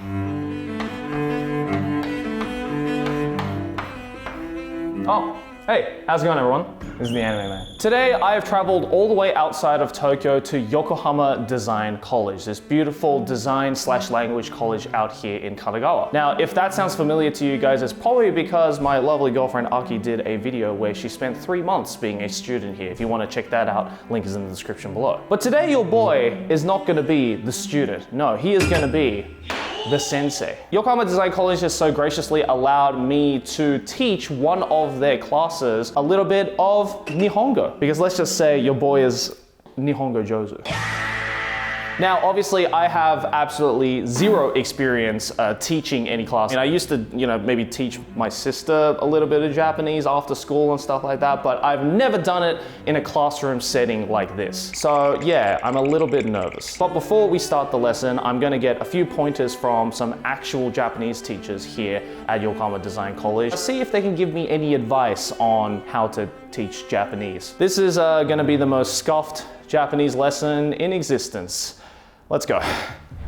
Oh, hey, how's it going everyone? This is the Anime Man. Today I have traveled all the way outside of Tokyo to Yokohama Design College, this beautiful design/language college out here in Kanagawa. Now, if that sounds familiar to you guys, it's probably because my lovely girlfriend Aki did a video where she spent 3 months being a student here. If you want to check that out, link is in the description below. But today your boy is not going to be the student. No, he is going to be the sensei. Yokohama Design College has so graciously allowed me to teach one of their classes a little bit of Nihongo, because let's just say your boy is Nihongo Jozu. Now, obviously, I have absolutely zero experience teaching any class. And I used to, maybe teach my sister a little bit of Japanese after school and stuff like that, but I've never done it in a classroom setting like this. So yeah, I'm a little bit nervous. But before we start the lesson, I'm gonna get a few pointers from some actual Japanese teachers here at Yokohama Design College. See if they can give me any advice on how to teach Japanese. This is gonna be the most scuffed Japanese lesson in existence. Let's go.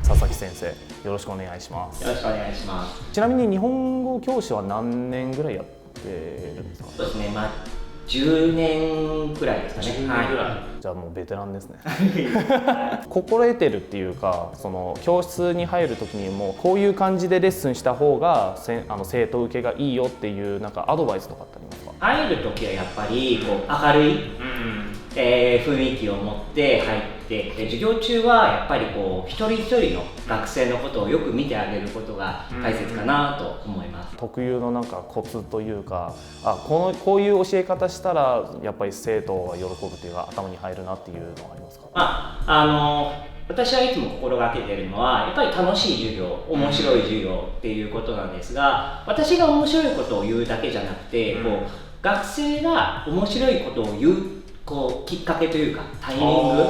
佐々木先生、よろしくお願いします。よろしくお願いします。ちなみに日本語教師は何年ぐらいやってるんですか？そうですね、10年くらいですかね。10年ぐらい。じゃあもうベテランですね。心得てるっていうか、その教室に入る時にもこういう感じでレッスンした方が生徒受けがいいよっていうなんかアドバイスとかってありますか？入る時はやっぱりこう明るい、雰囲気を持って入って、授業中はやっぱりこう一人一人の学生のことをよく見てあげることが大切かなと思います。特有のなんかコツというか、こういう教え方したらやっぱり生徒が喜ぶっていうか頭に入るなっていうのはありますか？私はいつも心がけているのはやっぱり楽しい授業、面白い授業っていうことなんですが、私が面白いことを言うだけじゃなくて、こう学生が面白いことを言うきっかけというかタイミング、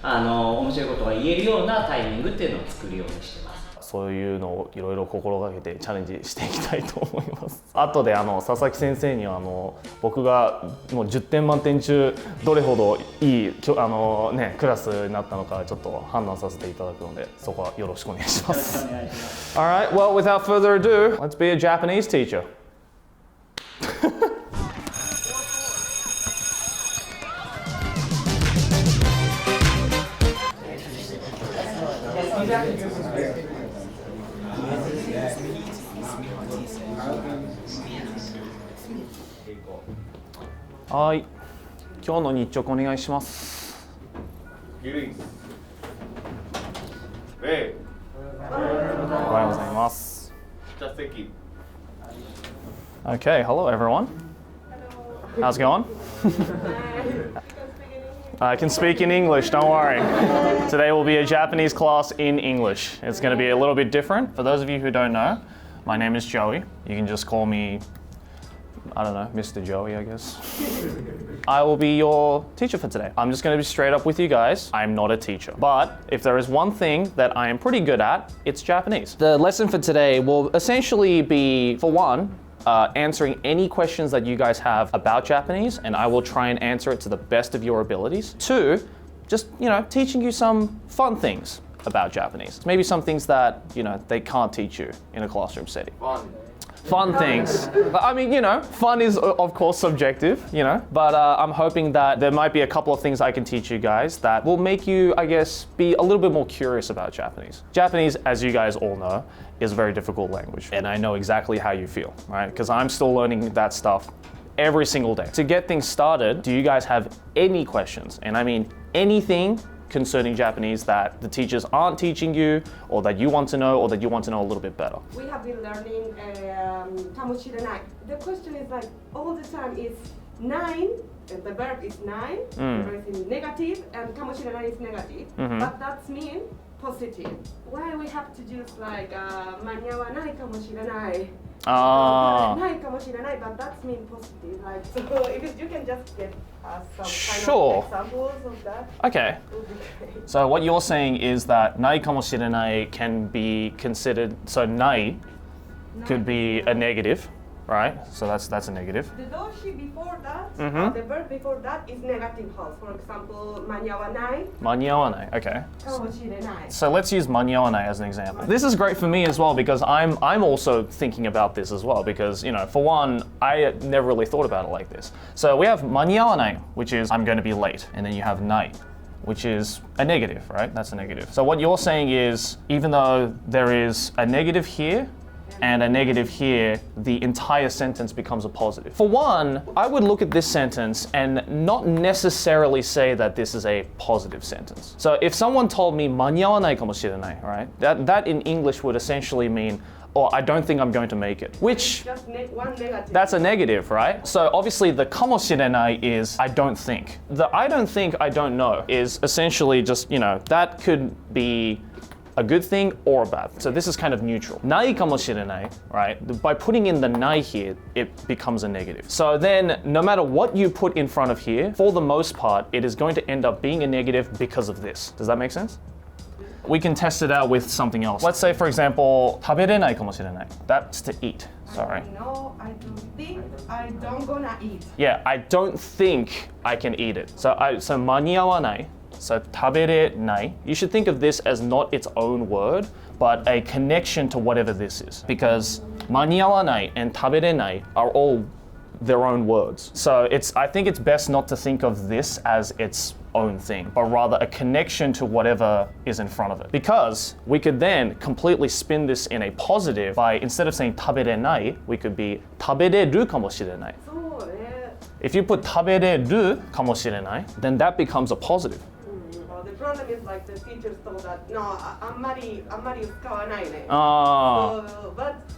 面白いことが言えるようなタイミングっていうのを作るようにしてます。そういうのをいろいろ心がけてチャレンジしていきたいと思います。後で佐々木先生には僕がもう10点満点中どれほどいいクラスになったのかちょっと判断させていただくので、そこはよろしくお願いします。Alright, well, without further ado, let's be a Japanese teacher. Hi. 今日の日直お願いします。おはようございます。Okay, hello everyone. How's it going? I can speak in English, don't worry. Today will be a Japanese class in English. It's going to be a little bit different. For those of you who don't know, my name is Joey. You can just call me, I don't know, Mr. Joey, I guess. I will be your teacher for today. I'm just going to be straight up with you guys. I'm not a teacher. But if there is one thing that I am pretty good at, it's Japanese. The lesson for today will essentially be, for one, answering any questions that you guys have about Japanese, and I will try and answer it to the best of your abilities. Two, just, teaching you some fun things about Japanese. Maybe some things that, they can't teach you in a classroom setting. Fun things. I mean, fun is of course subjective, but I'm hoping that there might be a couple of things I can teach you guys that will make you, I guess, be a little bit more curious about Japanese. Japanese, as you guys all know, is a very difficult language, and I know exactly how you feel, right? Because I'm still learning that stuff every single day. To get things started, do you guys have any questions? And I mean anything concerning Japanese that the teachers aren't teaching you, or that you want to know, or that you want to know a little bit better? We have been learning kamoshiranai. The question is like all the time is 9, and the verb is 9, the verb is negative, and kamoshiranai is negative, but that means positive. Why we have to use like manyawanai kamoshiranai? ないかもしれない but that means positive. Like, so if you can just get some kind of examples of that. Okay. So what you're saying is that ないかもしれない can be considered, so ない could be a negative, right? So that's a negative. The doshi before that, Mhm. the verb before that is negative false. For example, 間に合わない Manyawanai, okay. かもしれない So let's use manyawanai as an example. This is great for me as well because I'm also thinking about this as well because, you know, for one, I never really thought about it like this. So we have manyawanai, which is I'm going to be late, and then you have nai, which is a negative, right? That's a negative. So what you're saying is even though there is a negative here and a negative here, the entire sentence becomes a positive. For one, I would look at this sentence and not necessarily say that this is a positive sentence. So if someone told me 間に合わないかもしれない, right? That in English would essentially mean, oh, I don't think I'm going to make it, which just one negative. that's a negative, right? So obviously the かもしれない is I don't think. The I don't think, I don't know is essentially just, you know, that could be a good thing or a bad thing. So this is kind of neutral. ないかもしれない, right? By putting in the ない here, it becomes a negative. So then no matter what you put in front of here, for the most part, it is going to end up being a negative because of this. Does that make sense? We can test it out with something else. Let's say, for example, 食べれないかもしれない. That's to eat. Sorry. No, I don't think I don't gonna eat. Yeah, I don't think I can eat it. So 間に合わない. So 食べれない. You should think of this as not its own word, but a connection to whatever this is. Because 間に合わない and 食べれない are all their own words. So I think it's best not to think of this as its own thing, but rather a connection to whatever is in front of it. Because we could then completely spin this in a positive by, instead of saying 食べれない, we could be 食べれるかもしれない. そうね If you put 食べれるかもしれない, then that becomes a positive. Well, the problem is like the teachers told that no, あんまり使わないね Ah, So,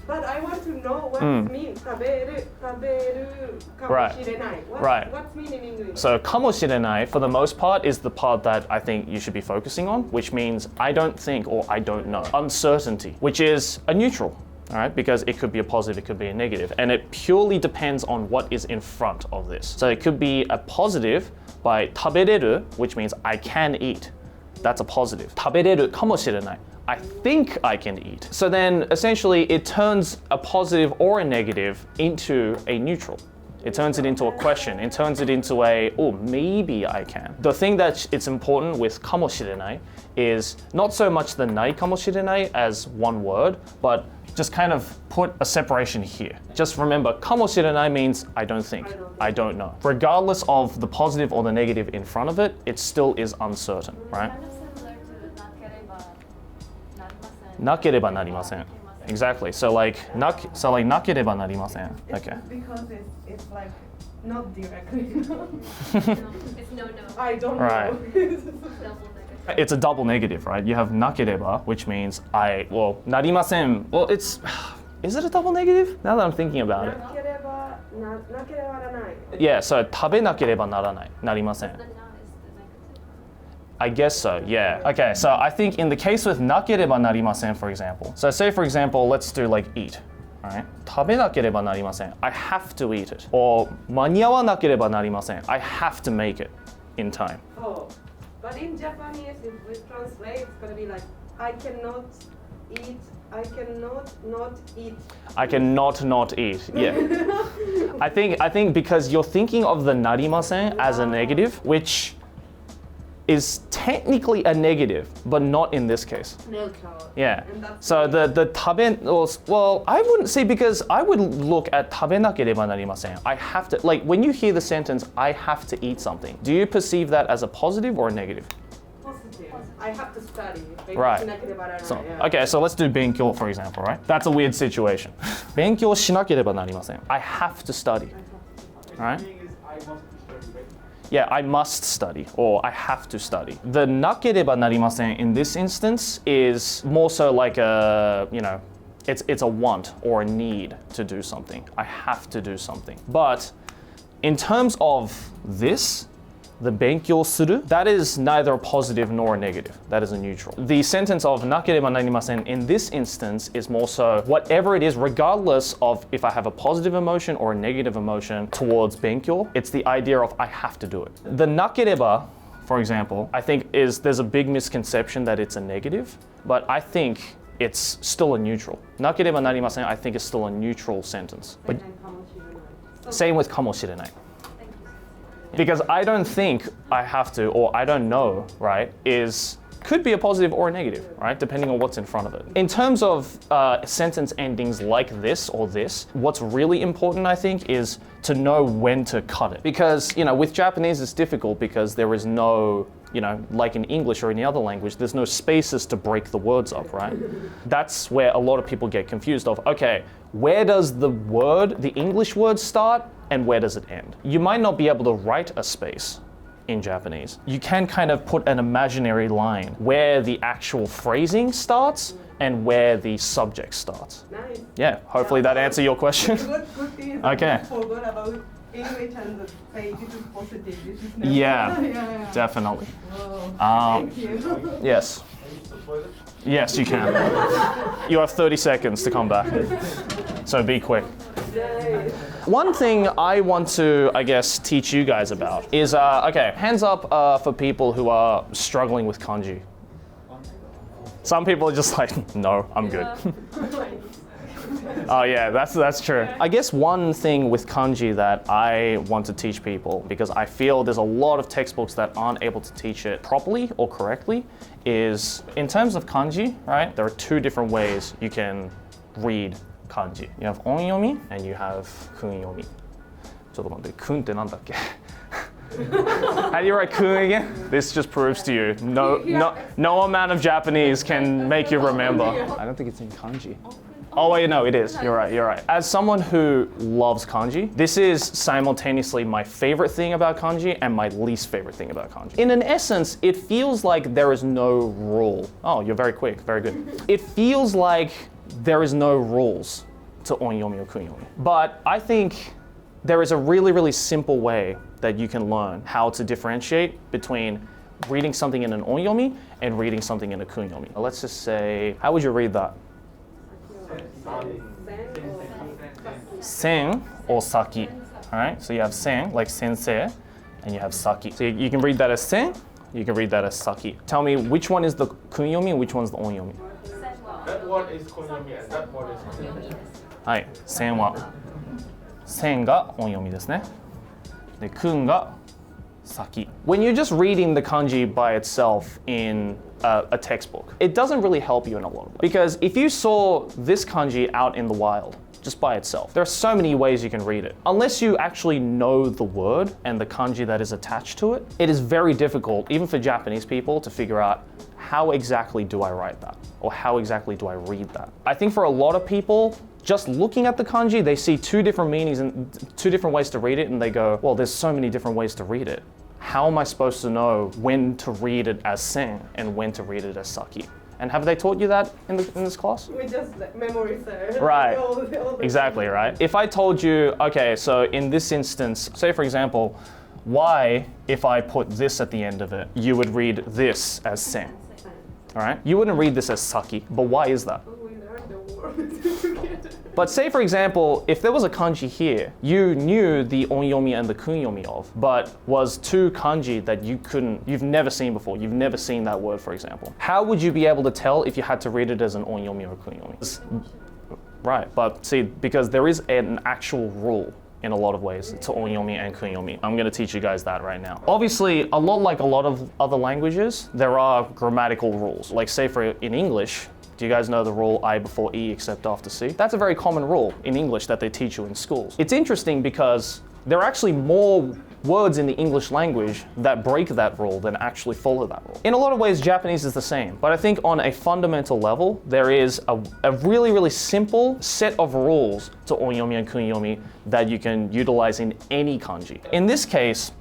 but I want to know what it means 食べるかもしれない Right. What's mean in English? so かもしれない for the most part is the part that I think you should be focusing on, which means I don't think or I don't know. Uncertainty, which is a neutral. All right, because it could be a positive, it could be a negative, and it purely depends on what is in front of this. So it could be a positive by 食べれる, which means I can eat. That's a positive. 食べれるかもしれない. I think I can eat. So then essentially it turns a positive or a negative into a neutral. It turns it into a question. It turns it into a, oh, maybe I can. The thing that it's important with かもしれない is not so much the ないかもしれない as one word, but just kind of put a separation here. Just remember, かもしれない means I don't think, I don't know. Regardless of the positive or the negative in front of it, it still is uncertain, right? Kind of similar to なければなりません. なければなりません. Exactly. So like なければなりません. Okay. Because it's like not directly. No, it's no. I don't Right. know. Double negative. It's a double negative, right? You have なければ, which meansなりません. Well, is it a double negative? Now that I'm thinking about it. なければならない Yeah, so 食べなければならない. なりません. The noun is the negative. I guess so, yeah. Okay, so I think in the case with なければなりません, for example. So say, for example, let's do like eat. Alright? 食べなければなりません. I have to eat it. Or 間に合わなければなりません. I have to make it in time. Oh, but in Japanese, if we translate, it's gonna be like, I cannot eat, I cannot not eat. I cannot not eat. Yeah. I think because you're thinking of the なりません as a negative, which is technically a negative, but not in this case. Neutral. Yeah. And that's So the 食べ, well, I wouldn't say, because I would look at 食べなければなりません. I have to, like when you hear the sentence, I have to eat something. Do you perceive that as a positive or a negative? positive. I have to study. Right. しなければならない So, yeah. okay, so let's do 勉強, for example, right? That's a weird situation. 勉強しなければなりません. I have to study. Right? Yeah, I must study, or I have to study. The なければなりません in this instance is more so like a, you know, it's a want or a need to do something. I have to do something. But in terms of this, the 勉強する, that is neither a positive nor a negative. That is a neutral. The sentence of なければなりません in this instance is more so whatever it is, regardless of if I have a positive emotion or a negative emotion towards 勉強, it's the idea of I have to do it. The なければ, for example, I think there's a big misconception that it's a negative, but I think it's still a neutral. なければなりません, I think it's still a neutral sentence. But same with かもしれない. Because I don't think I have to, or I don't know, right, could be a positive or a negative, right, depending on what's in front of it. In terms of sentence endings like this or this, what's really important, I think, is to know when to cut it. Because, with Japanese, it's difficult because there is no, like in English or any other language, there's no spaces to break the words up, right? That's where a lot of people get confused of, okay, where does the English word start and where does it end? You might not be able to write a space in Japanese. You can kind of put an imaginary line where the actual phrasing starts and where the subject starts. Nice. Yeah, hopefully that answers your question. Good thing is Okay. I forgot about English and say this is positive, this is negative. Yeah, definitely. Thank you. Yes. Yes, you can. You have 30 seconds to come back. So be quick. Nice. One thing I want to, I guess, teach you guys about is, okay, hands up for people who are struggling with kanji. Some people are just like, no, I'm good. Oh yeah, that's true. I guess one thing with kanji that I want to teach people, because I feel there's a lot of textbooks that aren't able to teach it properly or correctly, is in terms of kanji, right? There are two different ways you can read kanji. You have onyomi and you have kunyomi. ちょっと待って、kunってなんだっけ? How do you write kun again? This just proves to you no amount of Japanese can make you remember. I don't think it's in kanji. Oh wait, no, it is. You're right. As someone who loves kanji, this is simultaneously my favorite thing about kanji and my least favorite thing about kanji. In an essence, it feels like there is no rule. Oh, you're very quick, very good. It feels like there is no rules to onyomi or kunyomi. But I think there is a really, really simple way that you can learn how to differentiate between reading something in an onyomi and reading something in a kunyomi. Let's just say, how would you read that? Sen or saki. All right, so you have sen, like sensei, and you have saki. So you can read that as sen, you can read that as saki. Tell me which one is the kunyomi and which one's the onyomi? That one is kunyomi and that one is kunyomi. はい、sen はsenが音読みですね。で、kun が先。When you're just reading the kanji by itself in a textbook, it doesn't really help you in a lot of ways. Because if you saw this kanji out in the wild, just by itself, there are so many ways you can read it. Unless you actually know the word and the kanji that is attached to it, it is very difficult, even for Japanese people, to figure out how exactly do I write that? Or how exactly do I read that? I think for a lot of people, just looking at the kanji, they see two different meanings and two different ways to read it, and they go, well, there's so many different ways to read it. How am I supposed to know when to read it as sen and when to read it as saki? And have they taught you that in this class? We just memory serve. Right. All the Exactly, right? If I told you, okay, so in this instance, say for example, why, if I put this at the end of it, you would read this as sen, all right? You wouldn't read this as saki, but why is that? We learned the word together. But say for example, if there was a kanji here, you knew the onyomi and the kunyomi of, but was two kanji that you've never seen before, you've never seen that word, for example. How would you be able to tell if you had to read it as an onyomi or a kunyomi? Right, but see, because there is an actual rule in a lot of ways to onyomi and kunyomi. I'm going to teach you guys that right now. Obviously, a lot like a lot of other languages, there are grammatical rules. Like say in English, do you guys know the rule I before E except after C? That's a very common rule in English that they teach you in schools. It's interesting because there are actually more words in the English language that break that rule than actually follow that rule. In a lot of ways, Japanese is the same, but I think on a fundamental level, there is a really, really simple set of rules to onyomi and kunyomi that you can utilize in any kanji. In this case,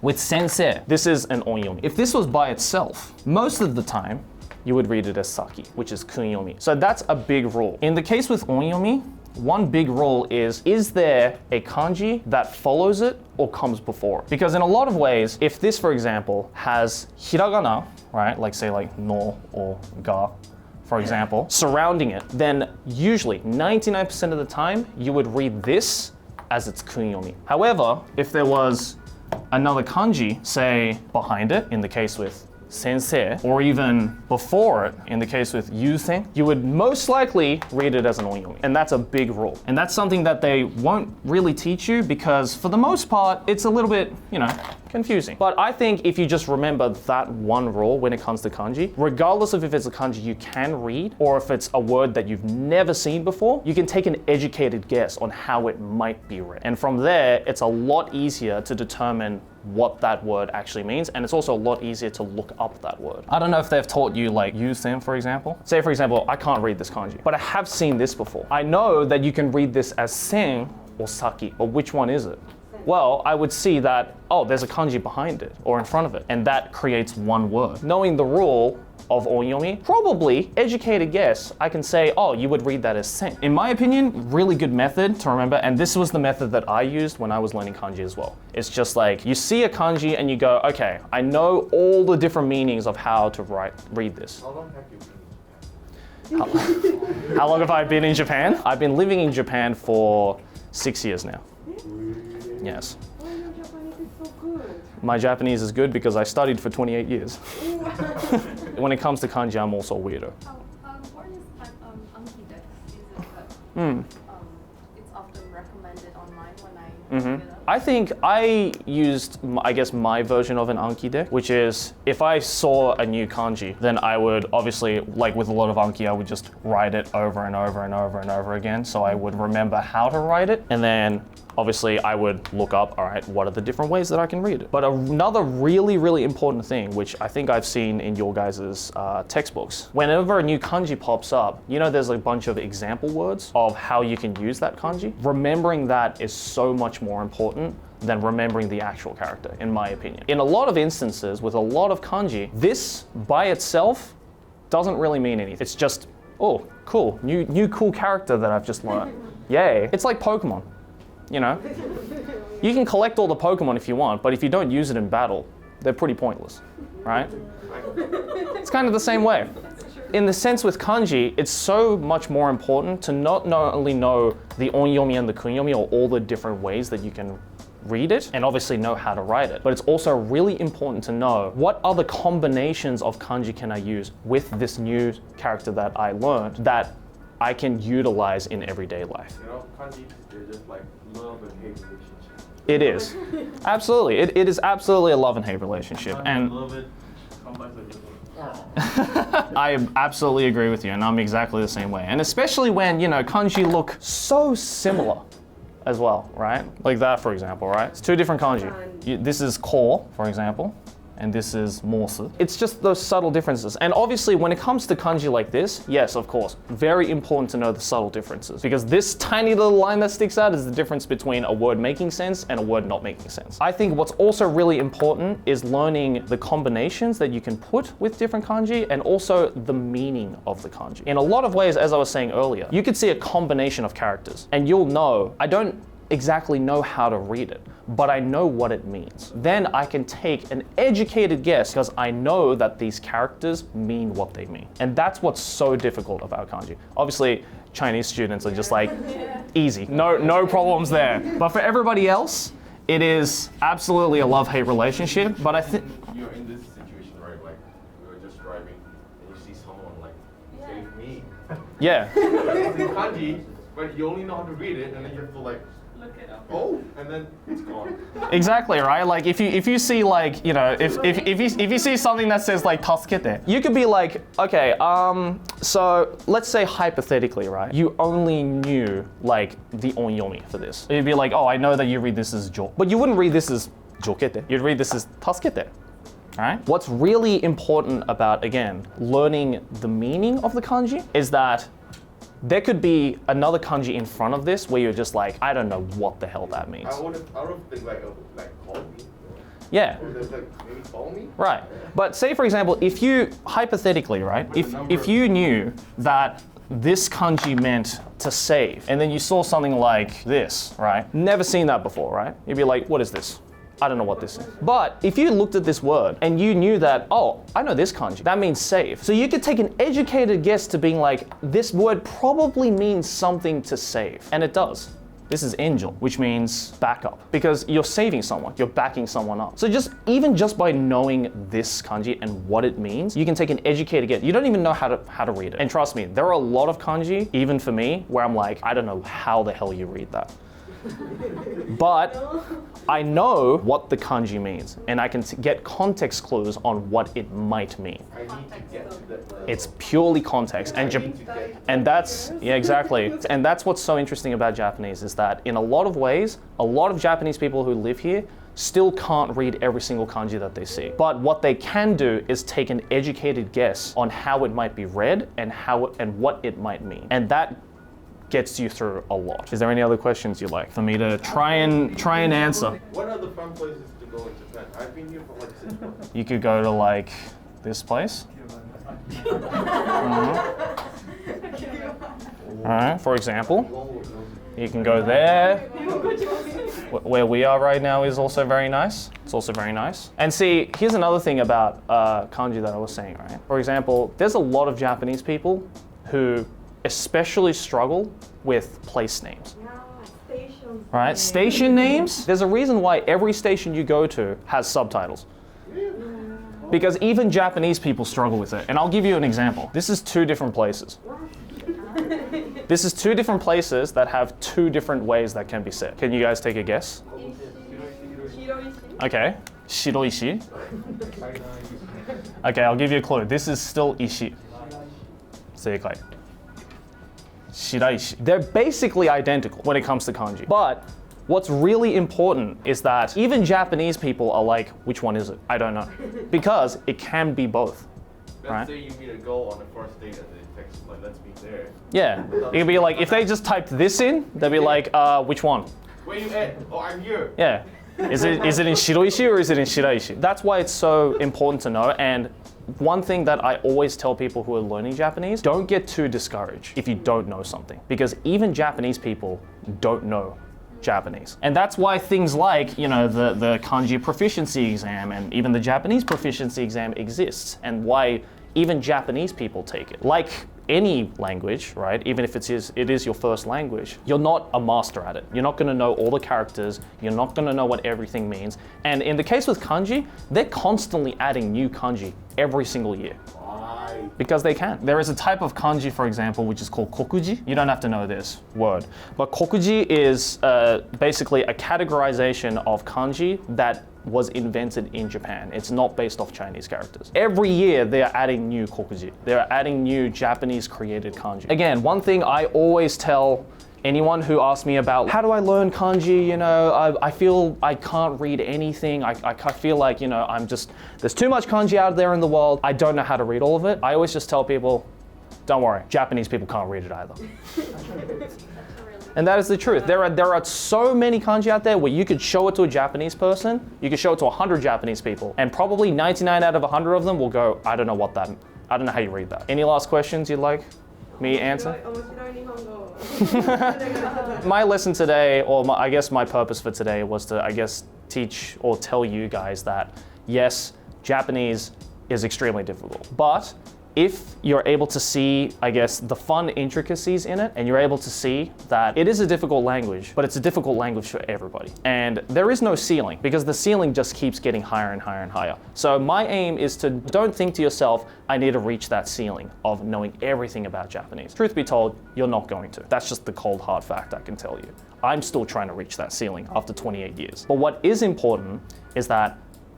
with sensei, this is an onyomi. If this was by itself, most of the time, you would read it as saki, which is kunyomi. So that's a big rule. In the case with onyomi, one big rule is there a kanji that follows it or comes before it? Because in a lot of ways, if this, for example, has hiragana, right, like say like no or ga, for example, surrounding it, then usually 99% of the time, you would read this as its kunyomi. However, if there was another kanji, say behind it, in the case with sensei, or even before it, in the case with yusen, you would most likely read it as an onyomi. And that's a big rule. And that's something that they won't really teach you because for the most part, it's a little bit, confusing. But I think if you just remember that one rule when it comes to kanji, regardless of if it's a kanji you can read or if it's a word that you've never seen before, you can take an educated guess on how it might be read. And from there, it's a lot easier to determine what that word actually means, and it's also a lot easier to look up that word. I don't know if they've taught you like yusen, for example. Say for example, I can't read this kanji, but I have seen this before. I know that you can read this as sen or saki, or which one is it? Well, I would see that, oh, there's a kanji behind it or in front of it, and that creates one word. Knowing the rule of onyomi, probably educated guess, I can say, oh, you would read that as sen. In my opinion, really good method to remember, and this was the method that I used when I was learning kanji as well. It's just like, you see a kanji and you go, okay, I know all the different meanings of how to read this. How long have you been in Japan? How long have I been in Japan? I've been living in Japan for 6 years now. Yes. Why your Japanese is so good? My Japanese is good because I studied for 28 years. When it comes to kanji, I'm also a weirdo. How important is Anki deck? Is it that it's often recommended online when I look it up? I think I used, I guess, my version of an Anki deck, which is if I saw a new kanji, then I would obviously, like with a lot of Anki, I would just write it over and over and over and over again. So I would remember how to write it. And then obviously I would look up, all right, what are the different ways that I can read it? But another really, really important thing, which I think I've seen in your guys' textbooks, whenever a new kanji pops up, there's a bunch of example words of how you can use that kanji. Remembering that is so much more important than remembering the actual character, in my opinion. In a lot of instances, with a lot of kanji, this by itself doesn't really mean anything. It's just, oh, cool, new cool character that I've just learned. Yay. It's like Pokemon. You can collect all the Pokemon if you want, but if you don't use it in battle, they're pretty pointless, right? It's kind of the same way. In the sense with kanji, it's so much more important to not only know the onyomi and the kunyomi, or all the different ways that you can read it, and obviously know how to write it, but it's also really important to know what other combinations of kanji can I use with this new character that I learned that I can utilize in everyday life. Kanji, they're just like love and hate relationship. It is. Absolutely. It is absolutely a love and hate relationship. And love it. Sometimes I just I absolutely agree with you, and I'm exactly the same way. And especially when, kanji look so similar as well, right? Like that, for example, right? It's two different kanji. This is ko, for example, and this is mosu. It's just those subtle differences. And obviously, when it comes to kanji like this, yes, of course, very important to know the subtle differences, because this tiny little line that sticks out is the difference between a word making sense and a word not making sense. I think what's also really important is learning the combinations that you can put with different kanji, and also the meaning of the kanji. In a lot of ways, as I was saying earlier, you could see a combination of characters, and you'll know, I don't exactly know how to read it, but I know what it means. Then I can take an educated guess because I know that these characters mean what they mean. And that's what's so difficult about kanji. Obviously, Chinese students are just like, easy, no problems there. But for everybody else, it is absolutely a love-hate relationship, but I think... You're in this situation, right? Like, you're just driving and you see someone like, save me. Yeah. It's in kanji, but you only know how to read it, and then you have to like, Look it up. oh, and then it's gone. Exactly, right? Like if you see like, if you see something that says like tasukete, you could be like, okay, so let's say hypothetically, right? You only knew like the onyomi for this. You'd be like, oh, I know that you read this as jo, but you wouldn't read this as jokete. You'd read this as tasukete. Right? What's really important about, again, learning the meaning of the kanji is that there could be another kanji in front of this where you're just like, I don't know what the hell that means. I would think like call me. Yeah. Or there's like maybe call me. Right. But say for example, if you hypothetically, right, if you knew that this kanji meant to save, and then you saw something like this, right? Never seen that before, right? You'd be like, what is this? I don't know what this is. But if you looked at this word and you knew that, oh, I know this kanji, that means save. So you could take an educated guess to being like, this word probably means something to save. And it does. This is angel, which means backup, because you're saving someone, you're backing someone up. So even just by knowing this kanji and what it means, you can take an educated guess. You don't even know how to read it. And trust me, there are a lot of kanji, even for me, where I'm like, I don't know how the hell you read that. But I know what the kanji means, and I can get context clues on what it might mean. I need to get to that level. It's purely context, and that's exactly. And that's what's so interesting about Japanese is that in a lot of ways, a lot of Japanese people who live here still can't read every single kanji that they see. But what they can do is take an educated guess on how it might be read and what it might mean, and that gets you through a lot. Is there any other questions you'd like for me to try and answer? What are the fun places to go in Japan? I've been here for like 6 months. You could go to like this place. Alright, for example, you can go there. Where we are right now is also very nice. It's also very nice. And see, here's another thing about kanji that I was saying, right? For example, there's a lot of Japanese people who especially struggle with place names. Stations. Right? Station names, there's a reason why every station you go to has subtitles. Because even Japanese people struggle with it. And I'll give you an example. This is 2 different places. This is 2 different places that have 2 different ways that can be said. Can you guys take a guess? Okay. Shiroishi. Okay, I'll give you a clue. This is still ishi. Seikai. Shiraishi. They're basically identical when it comes to kanji. But what's really important is that even Japanese people are like, which one is it? I don't know. Because it can be both. Let's Right? say you meet a girl on the first date and they text like, let's meet there. Yeah. It could be like, if they just typed this in, they'd be like, which one? Where you at? Oh, I'm here. Yeah. Is it in Shiroishi or is it in Shiraishi? That's why it's so important to know. And one thing that I always tell people who are learning Japanese, don't get too discouraged if you don't know something, because even Japanese people don't know Japanese. And that's why things like, you know, the kanji proficiency exam and even the Japanese proficiency exam exists, and why even Japanese people take it. Like any language, right? Even if it is your first language, you're not a master at it. You're not going to know all the characters. You're not going to know what everything means. And in the case with kanji, they're constantly adding new kanji every single year. Why? Because they can. There is a type of kanji, for example, which is called kokuji. You don't have to know this word. But kokuji is basically a categorization of kanji that was invented in Japan. It's not based off Chinese characters. Every year they are adding new kokuji. They're adding new Japanese created kanji. Again, one thing I always tell anyone who asks me about how do I learn kanji, you know, I feel I can't read anything. I feel like, you know, there's too much kanji out there in the world. I don't know how to read all of it. I always just tell people, don't worry, Japanese people can't read it either. And that is the truth. There are so many kanji out there where you could show it to a Japanese person, you could show it to 100 Japanese people, and probably 99 out of 100 of them will go, I don't know how you read that. Any last questions you'd like me answer? My lesson today, or I guess my purpose for today was to, teach or tell you guys that, yes, Japanese is extremely difficult, but if you're able to see, the fun intricacies in it, and you're able to see that it is a difficult language, but it's a difficult language for everybody. And there is no ceiling, because the ceiling just keeps getting higher and higher and higher. So my aim is to don't think to yourself, I need to reach that ceiling of knowing everything about Japanese. Truth be told, you're not going to. That's just the cold hard fact I can tell you. I'm still trying to reach that ceiling after 28 years. But what is important is that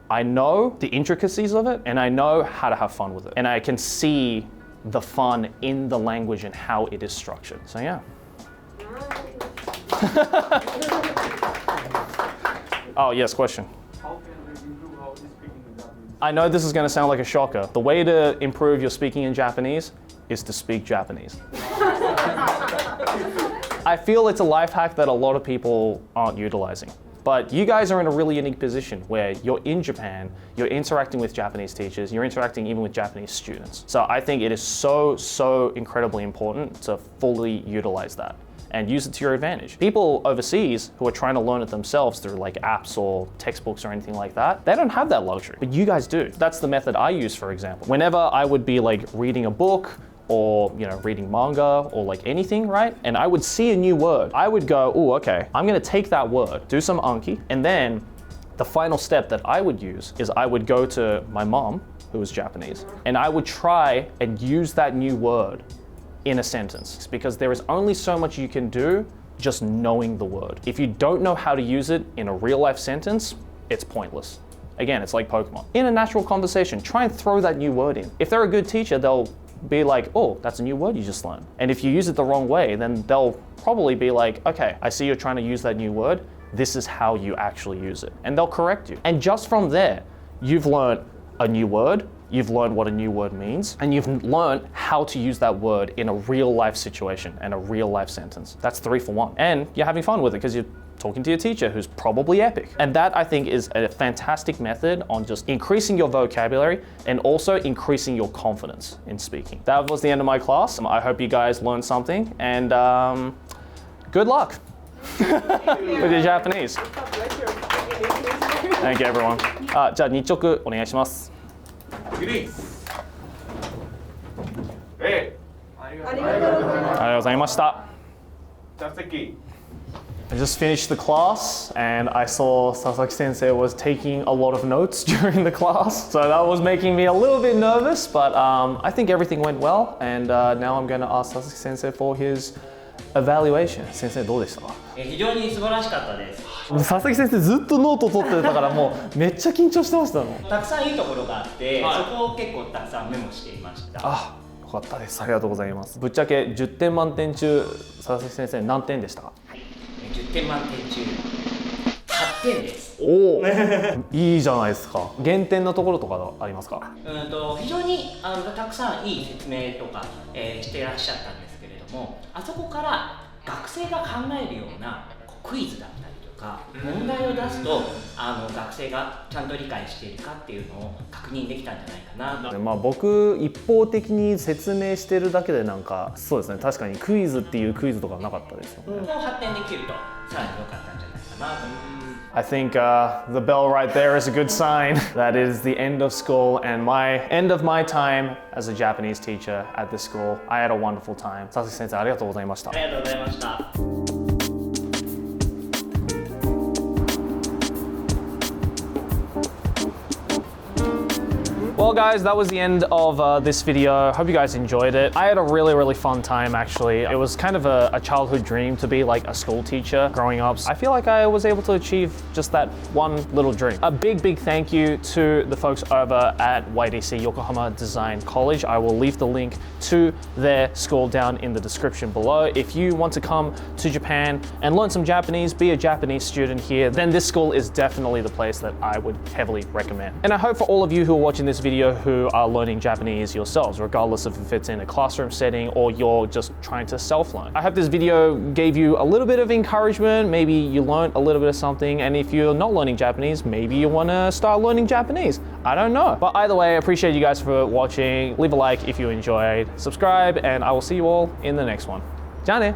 I know the intricacies of it, and I know how to have fun with it. And I can see the fun in the language and how it is structured. So yeah. Oh, yes, question. How can we improve our speaking in Japanese? I know this is going to sound like a shocker. The way to improve your speaking in Japanese is to speak Japanese. I feel it's a life hack that a lot of people aren't utilizing. But you guys are in a really unique position where you're in Japan, you're interacting with Japanese teachers, you're interacting even with Japanese students. So I think it is so incredibly important to fully utilize that and use it to your advantage. People overseas who are trying to learn it themselves through like apps or textbooks or anything like that, they don't have that luxury, but you guys do. That's the method I use, for example. Whenever I would be like reading a book, or reading manga or like anything, right? And I would see a new word. I would go, oh, okay, I'm gonna take that word, do some Anki, and then the final step that I would use is I would go to my mom, who was Japanese, and I would try and use that new word in a sentence, because there is only so much you can do just knowing the word. If you don't know how to use it in a real life sentence, it's pointless. Again, it's like Pokemon. In a natural conversation, try and throw that new word in. If they're a good teacher, they'll be like, oh, that's a new word you just learned. And if you use it the wrong way, then they'll probably be like, okay, I see you're trying to use that new word. This is how you actually use it. And they'll correct you. And just from there, you've learned a new word, you've learned what a new word means, and you've learned how to use that word in a real life situation and a real life sentence. That's 3 for 1. And you're having fun with it because you're talking to your teacher who's probably epic. And that, I think, is a fantastic method on just increasing your vocabulary and also increasing your confidence in speaking. That was the end of my class. I hope you guys learned something, and good luck with your Japanese. Thank you, everyone. じゃあ日直お願いします。ありがとうございます。ありがとうございました。座席。 I just finished the class and I saw Sasaki sensei was taking a lot of notes during the class. So that was making me a little bit nervous, but I think everything went well. And now I'm going to ask Sasaki sensei for his evaluation. 先生どうでしたか？非常に素晴らしかったです。佐々木先生ずっとノート取ってたからもうめっちゃ緊張してましたもん。たくさんいいところがあって、そこを結構たくさんメモしていました。あ、よかったです。ありがとうございます。ぶっちゃけ10点満点中、佐々木先生何点でしたか？10点満点中8点です。おお、いいじゃないですか。減点のところとかありますか？非常にたくさんいい説明とか、していらっしゃったんですけれども、あそこから学生が考えるようなクイズだったりとか問題を出すと学生がちゃんと理解しているかっていうのを確認できたんじゃないかなと。まあ僕一方的に説明してるだけでなんかそうですね、確かにクイズっていうクイズとかなかったですよね。発展できるとさらに良かったんじゃないかなと思います。I think the bell right there is a good sign. That is the end of school and my end of my time as a Japanese teacher at this school. I had a wonderful time. 佐々木先生ありがとうございました。ありがとうございました。Well guys, that was the end of this video. Hope you guys enjoyed it. I had a really fun time actually. It was kind of a childhood dream to be like a school teacher growing up. I feel like I was able to achieve just that one little dream. A big thank you to the folks over at YDC Yokohama Design College. I will leave the link to their school down in the description below. If you want to come to Japan and learn some Japanese, be a Japanese student here, then this school is definitely the place that I would heavily recommend. And I hope for all of you who are watching this video who are learning Japanese yourselves, regardless of if it's in a classroom setting or you're just trying to self-learn. I hope this video gave you a little bit of encouragement, maybe you learned a little bit of something, and if you're not learning Japanese, maybe you want to start learning Japanese. I don't know. But either way, I appreciate you guys for watching. Leave a like if you enjoyed, subscribe, and I will see you all in the next one. じゃあね!